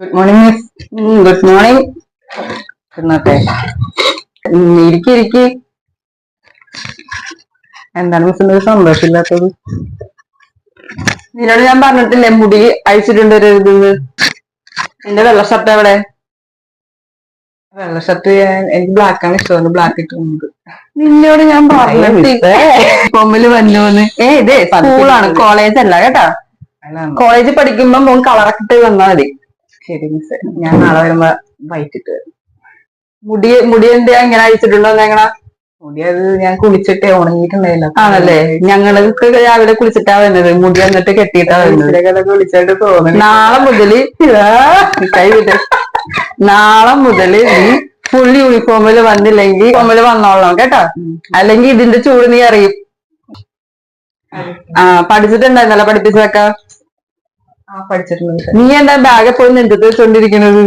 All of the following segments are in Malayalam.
Good morning miss. Good morning. ഇരുന്നോട്ടെ. ഇരിക്കി. എന്താണ് മിസ്സിന്റെ ഒരു സന്തോഷമില്ലാത്തത്? നിന്നോട് ഞാൻ പറഞ്ഞിട്ടില്ലേ മുടി അഴിച്ചിട്ടുണ്ട് ഇത്. എന്റെ വെള്ള ഷർട്ട് എവിടെ? വെള്ള ഷർട്ട് എനിക്ക് ബ്ലാക്ക് ആണ് ഇഷ്ടം, ബ്ലാക്ക് ഇട്ടുണ്ട്. നിന്നോട് ഞാൻ പറഞ്ഞിട്ട് കൊമ്മില് വന്നോന്ന്. ഇതേ സ്കൂളാണ്, കോളേജ് അല്ല കേട്ടാ. കോളേജിൽ പഠിക്കുമ്പോ മോൻ കളറൊക്കെ ഇട്ട് വന്നാ മതി. ശരി മിസ്, ഞാൻ നാളെ വരുമ്പോ വൈറ്റിട്ട് വരും. മുടി എന്താ ഇങ്ങനെ അഴിച്ചിട്ടുണ്ടോ? എങ്ങനെ മുടി? അത് ഞാൻ കുളിച്ചിട്ടേ ഉണങ്ങിയിട്ടുണ്ടായില്ല. ആണല്ലേ? ഞങ്ങൾക്ക് രാവിലെ കുളിച്ചിട്ടാ വരുന്നത്, മുടി വന്നിട്ട് കെട്ടിയിട്ടാ വരുന്നത്. കുളിച്ചിട്ട് തോന്നുന്നു. നാളെ മുതല് നീ ഫുൾ യൂണിഫോമിൽ വന്നില്ലെങ്കിൽ ഫോമില് വന്നോളാം കേട്ടോ, അല്ലെങ്കിൽ ഇതിന്റെ ചൂട് നീ അറിയും. പഠിച്ചിട്ടുണ്ടായിരുന്നല്ലോ പഠിപ്പിച്ചതൊക്കെ? പഠിച്ചിട്ടുണ്ട്. നീ എന്താ ബാഗ് എപ്പോഴും നെഞ്ചത്ത് വെച്ചോണ്ടിരിക്കുന്നത്?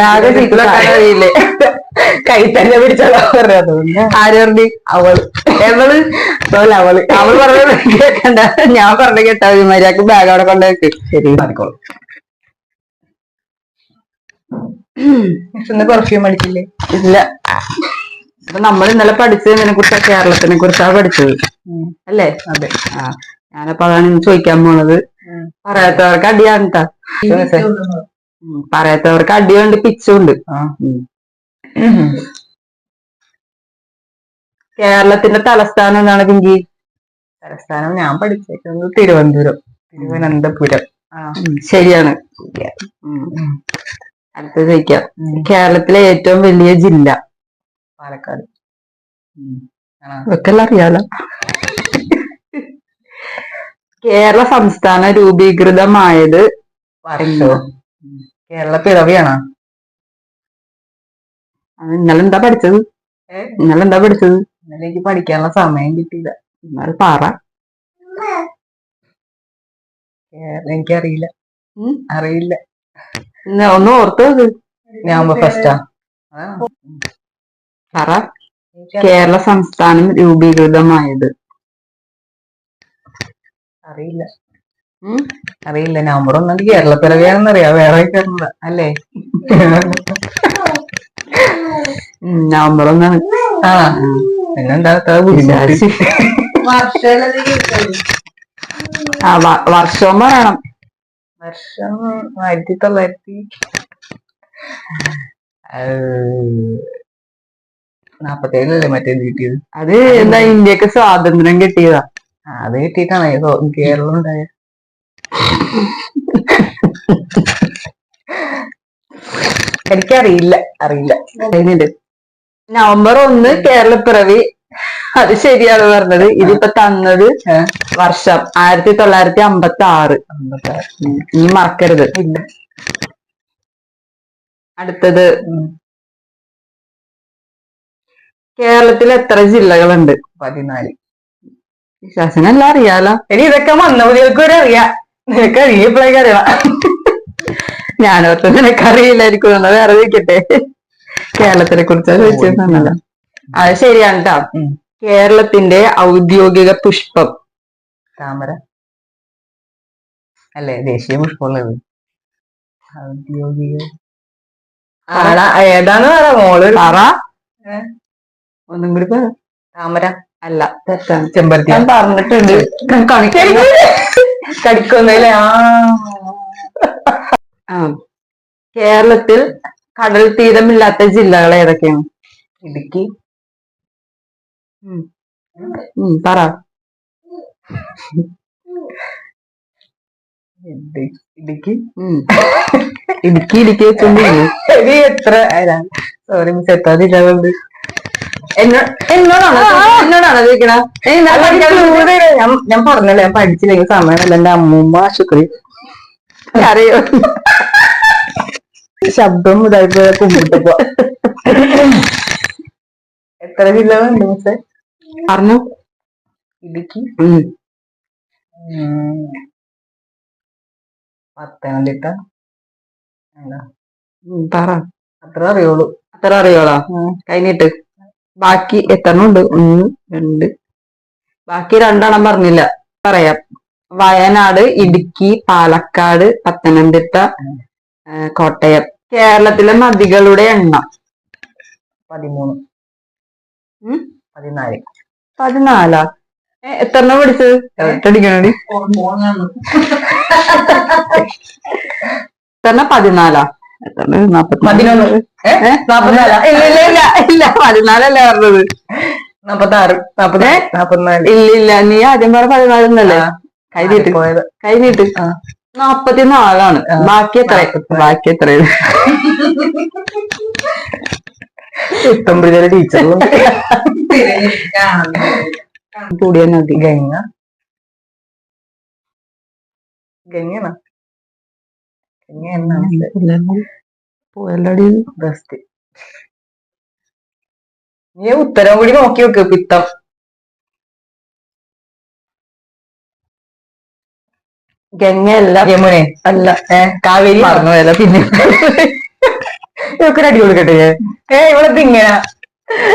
ബാഗ് അറിയില്ലേ? കൈ തന്നെ പിടിച്ചോളാ പറഞ്ഞത്. ആര് പറഞ്ഞു? അവള് പറഞ്ഞ കേക്കണ്ട, ഞാൻ പറഞ്ഞ കേട്ടാ മര്യാദക്ക് ബാഗ് അവിടെ കൊണ്ടുവെക്ക്. ശരി, പറഞ്ഞോളൂ. ഇന്ന് പെർഫ്യൂം അടിക്കില്ലേ? ഇല്ല. അപ്പൊ നമ്മൾ ഇന്നലെ പഠിച്ചതിനെ കുറിച്ചാ, കേരളത്തിനെ കുറിച്ചാണ് പഠിച്ചത് അല്ലേ? അതെ. ഞാനപ്പോ അതാണ് ഇന്ന് ചോദിക്കാൻ പോണത്. പറയാത്തവർക്ക് അടിയാണ് കേട്ടാ. പറയാത്തവർക്ക് അടിയുണ്ട്, പിച്ചുണ്ട്. കേരളത്തിന്റെ തലസ്ഥാനം എന്താണ് പിങ്കി? തലസ്ഥാനം ഞാൻ പഠിച്ചേക്കുന്നത് തിരുവനന്തപുരം. ശരിയാണ്. അടുത്ത ചോദിക്കാം. കേരളത്തിലെ ഏറ്റവും വലിയ ജില്ല? പാലക്കാട്. ഇതൊക്കെ അറിയാലോ. കേരള സംസ്ഥാനം രൂപീകൃതമായത് വർഷോ? കേരള പിറവിയാണോ? ഇന്നലെന്താ പഠിച്ചത്? ഇന്നലേക്ക് പഠിക്കാനുള്ള സമയം കിട്ടിയില്ല. എന്നാൽ പറ. എനിക്കറിയില്ല. അറിയില്ല. ഒന്ന് ഓർത്ത് നവംബർ ഫസ്റ്റാ? പറ. കേരള സംസ്ഥാനം രൂപീകൃതമായത്? അറിയില്ല. നവംബർ 1 കേരള പിറവിയാണെന്ന് അറിയാം, വേറെ കേരള അല്ലേ? നവംബർ 1. പിന്നെന്താ വർഷവും പറയണം. വർഷം 1947 മറ്റേ കിട്ടിയത്. അത് എന്താ, ഇന്ത്യക്ക് സ്വാതന്ത്ര്യം കിട്ടിയതാ. അത് കിട്ടിയിട്ടാണ് കേരളം ഉണ്ടായ. എനിക്കറിയില്ല. നവംബർ 1 കേരളപ്പിറവി, അത് ശരിയാണ് പറഞ്ഞത്. ഇതിപ്പോ തന്നത് വർഷം 1956. നീ മറക്കരുത്. അടുത്തത്. കേരളത്തിൽ എത്ര ജില്ലകളുണ്ട്? 14. ശാസനെല്ലാം അറിയാലോ. ഇനി ഇതൊക്കെ മന്നവതികൾക്ക് വരെ അറിയാം. നിനക്ക് അറിയപ്പോഴേക്ക് അറിയണം. ഞാനോർത്ത് നിനക്കറിയില്ലായിരിക്കും. എന്നാ വേറെ ചോദിക്കട്ടെ. കേരളത്തിനെ കുറിച്ചാ ചോദിച്ചല്ലോ. അത് ശരിയാണ് കേട്ടോ. കേരളത്തിന്റെ ഔദ്യോഗിക പുഷ്പം? താമര അല്ലേ? ദേശീയ പുഷ്പമുള്ളത്. ഔദ്യോഗിക ഏതാന്ന് പറ മോള്. പറ. ഒന്നും കൂടി പറ. താമര അല്ല, തെറ്റാണ്. ചെമ്പരത്തി. ഞാൻ പറഞ്ഞിട്ടുണ്ട്. കടിക്കൊന്നല്ലേ? കേരളത്തിൽ കടൽ തീരമില്ലാത്ത ജില്ലകൾ ഏതൊക്കെയാണ്? ഇടുക്കി. പറ. ഇടുക്കി. എത്ര? സോറി മിസ്, എത്ര ജില്ലകളുണ്ട്? എന്നോടാണോ ചോദിക്കണ? ഞാൻ പറഞ്ഞല്ലേ, ഞാൻ പഠിച്ചില്ലെങ്കിൽ സമയമല്ല. എന്റെ അമ്മൂമ്മ ആശുപത്രി അറിയോ? ശബ്ദം ഇതായിട്ട് കുമ്പിട്ടപ്പോ. എത്ര ജില്ലകളുണ്ട് മിസ്സേ? പറഞ്ഞു. ഇടുക്കി, പത്തനംതിട്ട. പറ. അത്ര അറിയോളാ? കഴിഞ്ഞിട്ട് ബാക്കി എത്രണ്ണം ഉണ്ട്? 1, 2. ബാക്കി 2 പറഞ്ഞില്ല. പറയാം. വയനാട്, ഇടുക്കി, പാലക്കാട്, പത്തനംതിട്ട, കോട്ടയം. കേരളത്തിലെ നദികളുടെ എണ്ണം 13. 14. 14. എത്ര പഠിച്ചത്? എട്ടടിക്കണടി. എത്ര? 14. 11. ഇല്ല 14അല്ലേ പറഞ്ഞത്. 46. 44. ഇല്ല നീ ആദ്യം പറ 14 കൈനീട്ട് 44. ബാക്കി എത്ര? ടീച്ചറും കൂടിയ നദി ഗംഗയാണ്. പോയല്ലടി ബെസ്റ്റ്. നീ ഉത്തരം കൂടി നോക്കി വെക്ക്. പിത്തം. ഗംഗയല്ല. യമുനെ അല്ല. കാവേരി മറന്നുപോയല്ല. പിന്നെ ഇവക്കൊരു അടി കൊടുക്കട്ടെ. ഇവളത് ഇങ്ങനെ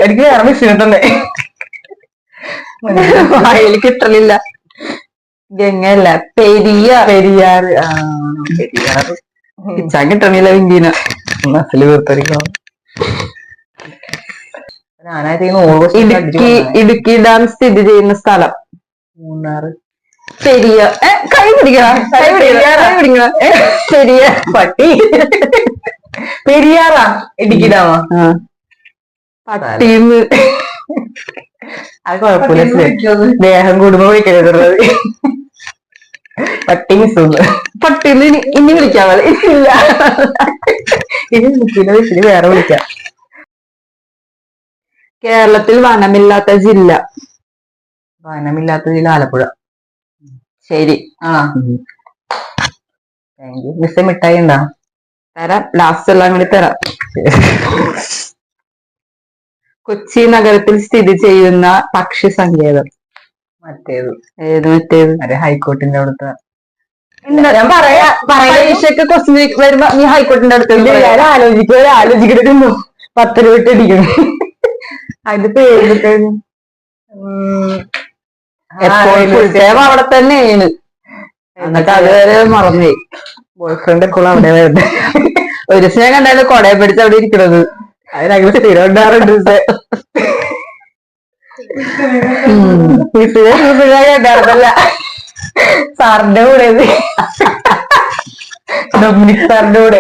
എനിക്ക് വേറെ മിസ്സിനെ എനിക്ക് കിട്ടലില്ല. ഗംഗയല്ല. പെരിയാർ. പിച്ചാൻ കിട്ടണില്ല. വിങ്കീന മസില് വീർത്തടിക്കണം. ഇടുക്കി ഡാം സ്ഥിതി ചെയ്യുന്ന സ്ഥലം? മൂന്നാറ്. പെരിയാർ. കൈ പിടിക്കണം. പെരിയാർ. പട്ടി. പെരിയാറാ ഇടുക്കി ഡാമാ? പട്ടീന്ന്. അത് കുഴപ്പമില്ല. ദേഹം കൂടുമ്പോ വിളിക്കരുത്. പട്ടി മിസ്സൊന്ന്. പട്ടീന്ന് ഇനി വിളിക്കാൻ മതി. ഇല്ല ഇനി വിളിക്കില്ല. വിളിച്ചിട്ട് വേറെ വിളിക്കാം. കേരളത്തിൽ വനമില്ലാത്ത ജില്ല? വനമില്ലാത്ത ജില്ല ആലപ്പുഴ. ശരി. മിസ്സേ മിഠായി ഉണ്ടാ? തരാം. ലാസ്റ്റ് എല്ലാം കൂടി തരാം. കൊച്ചി നഗരത്തിൽ സ്ഥിതി ചെയ്യുന്ന പക്ഷി സങ്കേതം? മറ്റേത്. മറ്റേത്? ഹൈക്കോർട്ടിന്റെ അവിടുത്തെ. ഞാൻ പരീക്ഷയ്ക്ക് ക്വസ്റ്റ്യൻ വരുമ്പോ നീ ഹൈക്കോർട്ടിന്റെ അടുത്ത് ആലോചിക്കുന്നു. 10 രൂപ ഇട്ടടിക്കണം. അതിന്റെ പേര് അവിടെ തന്നെയാണ്. എന്നിട്ട് അതുവരെ മറന്നേ. ബോയ് ഫ്രണ്ട് എപ്പോഴും അവിടെ വരുന്നത്. ഒരു സ്നേഹം കണ്ടാലും കൊടയെ പിടിച്ച് അവിടെ ഇരിക്കണത്. അതിനങ്ങനെ സ്ഥിരം ഉണ്ടാറുണ്ട്. കേട്ടാർന്നല്ല സാറിന്റെ കൂടെ ഡൊമിനിക് സാറിന്റെ കൂടെ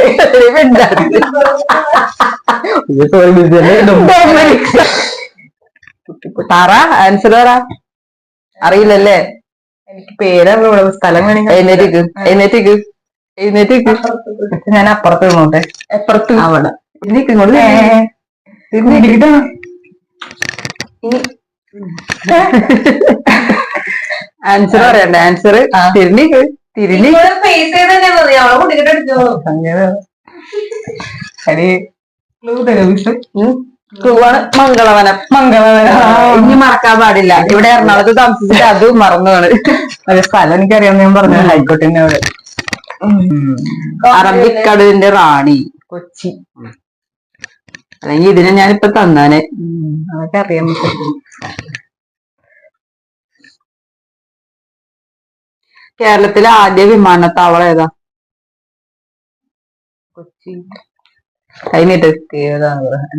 പറ. ആൻസർ പറ. അറിയില്ലല്ലേ? എനിക്ക് പേരറിഞ്ഞൂടെ. സ്ഥലം വേണമെങ്കിൽ എഴുന്നേറ്റ്. ഞാൻ അപ്പുറത്ത് നിന്നോട്ടെ. എപ്പുറത്ത്? അവിടെ. ഇങ്ങോട്ട് ആൻസർ പറയണ്ട. ആൻസർ തിരിഞ്ഞിക്ക്. മംഗളവനം. ഇനി മറക്കാൻ പാടില്ല. ഇവിടെ എറണാകുളത്ത് താമസിച്ചിട്ട് അത് മറന്നുമാണ്. സ്ഥലം എനിക്കറിയാമെന്ന് ഞാൻ പറഞ്ഞു. ഹൈക്കോർട്ടിന്റെ അവിടെ. അറബിക്കടലിന്റെ റാണി? കൊച്ചി. അല്ലെങ്കിൽ ഇതിനെ ഞാനിപ്പോ തന്നാനെ. അതൊക്കെ അറിയാൻ പറ്റും. കേരളത്തിലെ ആദ്യ വിമാനത്താവളം ഏതാ? കൊച്ചി. കൈനീട്ട്.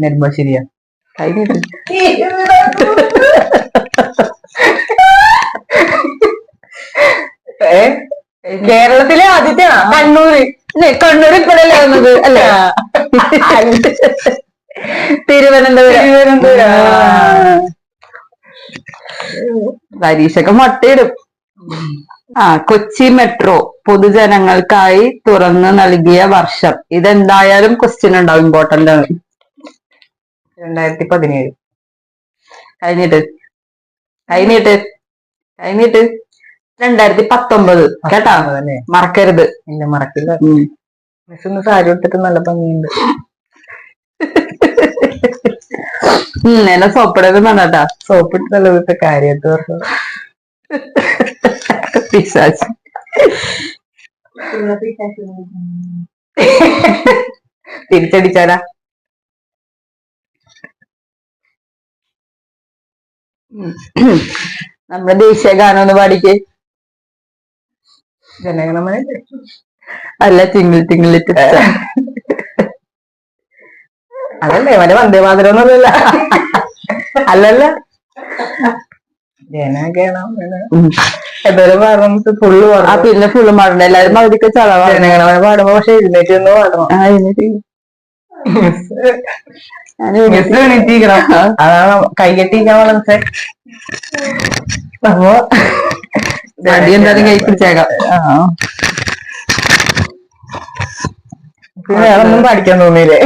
നെടുമ്പാശ്ശേരിയാ? കൈനീട്ട്. കേരളത്തിലെ ആദ്യത്തെ കണ്ണൂര്. ഇപ്പോഴല്ലേ വന്നത് അല്ലേ? തിരുവനന്തപുരം. പരീക്ഷക്ക് മൊട്ടയിടും. കൊച്ചി മെട്രോ പൊതുജനങ്ങൾക്കായി തുറന്നു നൽകിയ വർഷം? ഇതെന്തായാലും ക്വസ്റ്റ്യൻ ഉണ്ടാവും. ഇമ്പോർട്ടന്റ് ആണ്. 2017. കഴിഞ്ഞിട്ട് 2019. കേട്ടാ? മറക്കരുത്. ഇല്ല, മറക്കില്ല. മിസ് ഒന്ന് സാരി എടുത്തിട്ട് നല്ല ഭംഗിയുണ്ട്. എന്നെ സോപ്പിടൊക്കെ വേണ്ടാ. സോപ്പിട്ട് നല്ല ദിവസത്തെ കാര്യമായിട്ട് പറഞ്ഞു. പിശാച്. തിരിച്ചടിച്ചാലാ? നമ്മുടെ ദേശീയ ഗാനം ഒന്ന് പാടിക്കേ. ജനഗണമന. അല്ല ടിങ്കിൾ ടിങ്കിൾ അതല്ലേ മറ്റേ വന്ദേമാതരം ഒന്നുമല്ല. അല്ലല്ല ജനഗണം എന്തായാലും പറഞ്ഞു ഫുള്ള് പാടും. പിന്നെ ഫുള്ള് പാടണ്ട, എല്ലാരും പകുതിക്ക് ചളവാ. ജനഗണമന പാടുമ്പോ പക്ഷെ എഴുന്നേറ്റ് ഒന്ന് പാടണം. എണീറ്റിരിക്കണം. അതാണ് കൈകെട്ടിരിക്കാൻ മനസ്സേ. അപ്പൊ അടി എന്തായാലും കൈ പിടിച്ചേക്കാം. പിന്നെ വേറൊന്നും പഠിക്കാൻ തോന്നിയില്ലേ?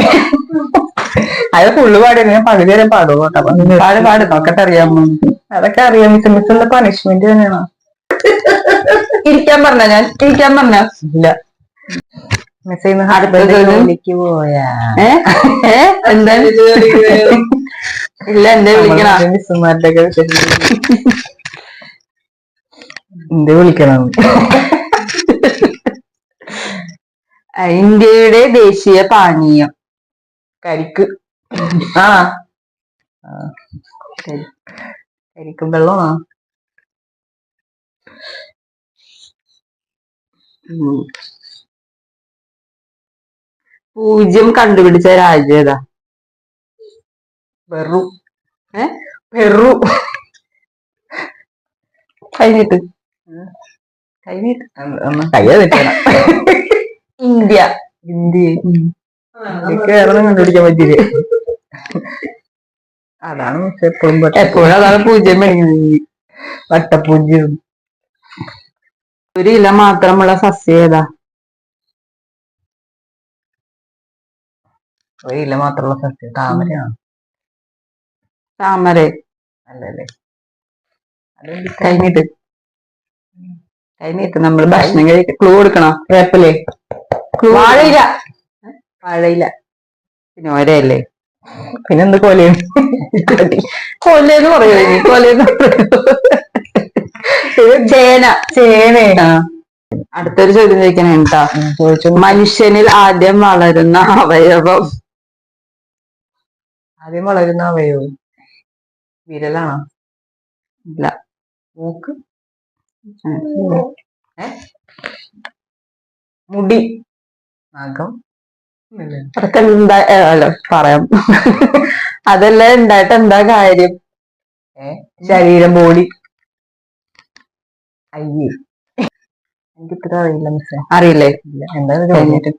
അത് ഫുള്ള് പാടില്ല, ഞാൻ പകുതി വരെ പാടും കേട്ടോ. പാട് നോക്കട്ടെ അറിയാമോ? അതൊക്കെ അറിയാം. മിസ്സുള്ള പണിഷ്മെന്റ് തന്നെയാണോ? ഇരിക്കാൻ പറഞ്ഞ ഞാൻ ഇരിക്കാൻ പറഞ്ഞ ഇല്ല. മിസ് ഇന്ന് ഹസ്ബൻഡ് ജോലിക്ക് പോയാ എന്താ ഇല്ല എന്തേ വിളിക്കണ മിസ്സുമാരുടെ ഒക്കെ എന്തേ വിളിക്കണം? ഇന്ത്യയുടെ ദേശീയ പാനീയം കരിക്ക്. കരിക്കും വെള്ളമാണോ? പൂജ്യം കണ്ടുപിടിച്ച രാജ്യം ഏതാ? പെറു. പെറു. കഴിഞ്ഞിട്ട് കയ്യ തെറ്റണം. ഇന്ത്യ. ഇന്ത്യക്ക് വേറെ കണ്ടുപിടിക്കാൻ പറ്റില്ലേ? അതാണ് എപ്പോഴും അതാണ് പൂജ്യം മേടിക്കുന്നത്. വട്ടപ്പൂജ്യം. ഒരു ഇല മാത്രമുള്ള സസ്യം ഏതാ? ഒരു ഇല മാത്രമുള്ള സസ്യം താമരയാണ്. താമര അല്ലല്ലേ? കഴിഞ്ഞിട്ട് നമ്മൾ ഭക്ഷണം കഴിക്കാൻ ക്ലൂ കൊടുക്കണം. വേപ്പിലേ? വാഴയില. വാഴയില പിന്നെ ഒരയല്ലേ? പിന്നെന്ത് കൊലയും? കൊലയെന്ന് പറയൂ. കൊലയെന്ന് ചേന. ചേന. അടുത്തൊരു ചോദ്യം ചോദിക്കണേ കേട്ടാ. മനുഷ്യനിൽ ആദ്യം വളരുന്ന അവയവം? ആദ്യം വളരുന്ന അവയവം വിരലാണോ? ഇല്ല. മൂക്ക്? മുടി? നഖം? അതൊക്കെ എന്താ പറയാം. അതെല്ലാം ഉണ്ടായിട്ട് എന്താ കാര്യം? ശരീരം, ബോഡി. അയ്യേ, എനിക്ക് ഇത്ര അറിയില്ല മിസ്സേ. അറിയില്ലേ? എന്താ കഴിഞ്ഞിട്ട്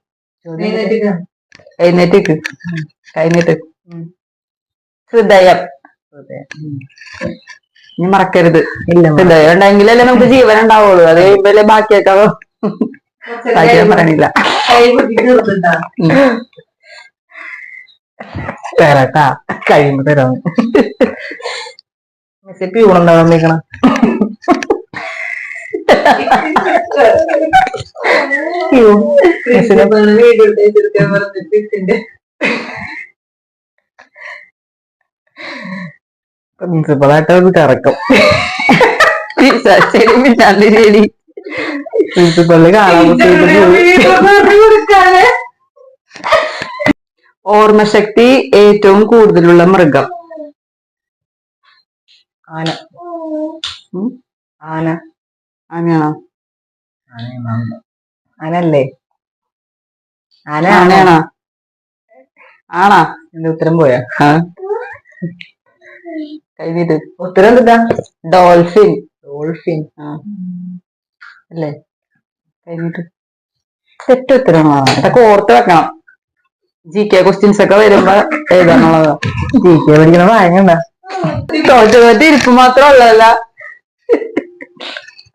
എഴുന്നേറ്റ് കഴിഞ്ഞിട്ട് ഹൃദയം. നീ മറക്കരുത്. ഹൃദയം ഉണ്ടെങ്കിലല്ലേ നമുക്ക് ജീവൻ ഉണ്ടാവുള്ളൂ. അത് കഴിയുമ്പല്ലേ ബാക്കിയൊക്കെ ബാക്കിയൊന്നും പറയണില്ല. തരട്ടാ, കഴിയുമ്പോ തരാം. മിസ്സേ പ്യൂണുണ്ടാവാൻ നിൽക്കണം. പ്രിൻസിപ്പളായിട്ട് അത് കറക്കും. പ്രിൻസിപ്പളിന് കാണാൻ ഓർമ്മശക്തി ഏറ്റവും കൂടുതലുള്ള മൃഗം? ആന. ആന. ആനയാണോ? ആനല്ലേ? ആനയാണോ? ആണാ? എന്റെ ഉത്തരം പോയാ? കഴിഞ്ഞിട്ട് ഉത്തരം എന്താ? ഡോൾഫിൻ. ഡോൾഫിൻ അല്ലേ? കഴിഞ്ഞിട്ട് തെറ്റ് ഉത്തരമാണ്. അതൊക്കെ ഓർത്ത് വെക്കണം. GK ക്വസ്റ്റ്യൻസ് ഒക്കെ വരുമ്പോ എഴുതാനുള്ളതാ. GK പഠിക്കണ വാങ്ങണ്ട. തോറ്റ് ഇരിപ്പ് മാത്രം ഉള്ളതല്ല.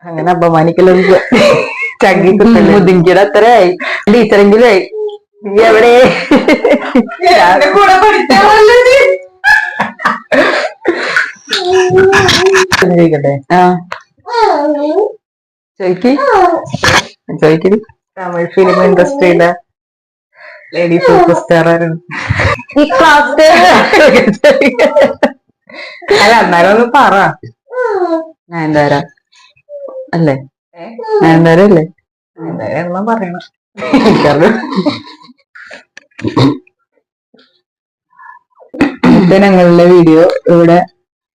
അങ്ങനെ അപമാനിക്കല്ലോ. മുതിങ്കിയുടെ അത്രയായി. ടീച്ചറെങ്കിലും ആയി. നീ എവിടെ? ചോദിക്കട്ടെ? ചോദിക്കരുത്. തമിഴ് ഫിലിം ഇൻഡസ്ട്രിയിലെ ലേഡി സൂപ്പർ സ്റ്റാർ ആയിരുന്നു. ഈ ക്ലാസ് അല്ല എന്നാലും ഒന്ന് പറ. നയൻതാര അല്ലേ? നയൻതാര അല്ലേ? എണ്ണം പറയണം. ഞങ്ങളുടെ വീഡിയോ ഇവിടെ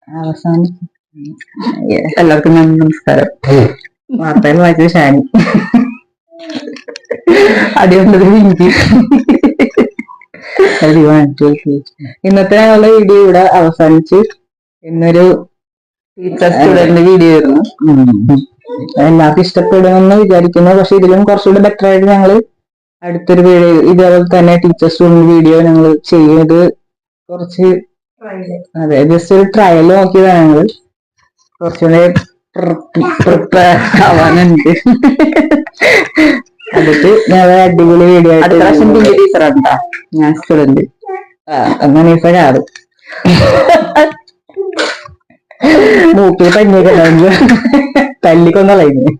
അവസാനിച്ചു. എല്ലാവർക്കും നമസ്കാരം. വാർത്തയിൽ വായിച്ചത് ഷാനി. അടിയുള്ളത് എനിക്ക്. ഇന്നത്തെ ഞങ്ങളുടെ വീഡിയോ ഇവിടെ അവസാനിച്ച്. ഇന്നൊരു ടീച്ചർ സ്റ്റുഡന്റ് വീഡിയോ ആയിരുന്നു. എല്ലാവർക്കും ഇഷ്ടപ്പെടുമെന്ന് വിചാരിക്കുന്നു. പക്ഷെ ഇതിലും കുറച്ചുകൂടി ബെറ്റർ ആയിട്ട് ഞങ്ങള് അടുത്തൊരു വീഡിയോ ഇതേപോലെ തന്നെ ടീച്ചർ സ്റ്റുഡന്റ് വീഡിയോ ഞങ്ങൾ ചെയ്ത് കുറച്ച് അതെ ജസ്റ്റ് ഒരു ട്രയൽ നോക്കിയതാണ് ഞങ്ങള്. കുറച്ചുകൂടെ പ്രിപ്പയർ ആവാനുണ്ട്. എന്നിട്ട് ഞങ്ങൾ അടിപൊളി വീഡിയോ ആയിട്ട് ടീച്ചറാണ്ടാ ഞാൻ സ്റ്റുഡന്റ് അങ്ങനെ ഇപ്പോഴാണ് മൂക്കിൽ പഞ്ഞൊക്കെ തല്ലിക്കൊന്നളയുന്നു.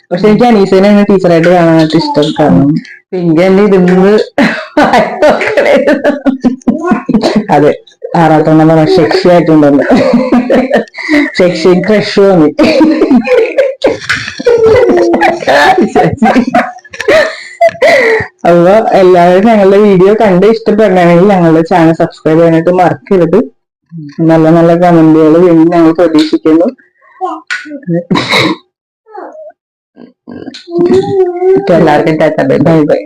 പക്ഷെ എനിക്ക് അനീസനെ ടീച്ചറായിട്ട് കാണാനായിട്ട് ഇഷ്ടം. കാരണം പിങ്ക് എന്നെ ഇരുന്ന് അതെ 6ാം പറഞ്ഞ ശക്ഷിയായിട്ടുണ്ടല്ലോ. ശക്തി ക്രഷ് തോന്നി. അപ്പൊ എല്ലാവരും ഞങ്ങളുടെ വീഡിയോ കണ്ട് ഇഷ്ടപ്പെടണമെങ്കിൽ ഞങ്ങളുടെ ചാനൽ സബ്സ്ക്രൈബ് ചെയ്യാനായിട്ട് മറക്കരുത്. നല്ല നല്ല കമന്റുകൾ വീണ്ടും ഞങ്ങൾ പ്രതീക്ഷിക്കുന്നു. എല്ലാവർക്കും ബൈ ബൈ.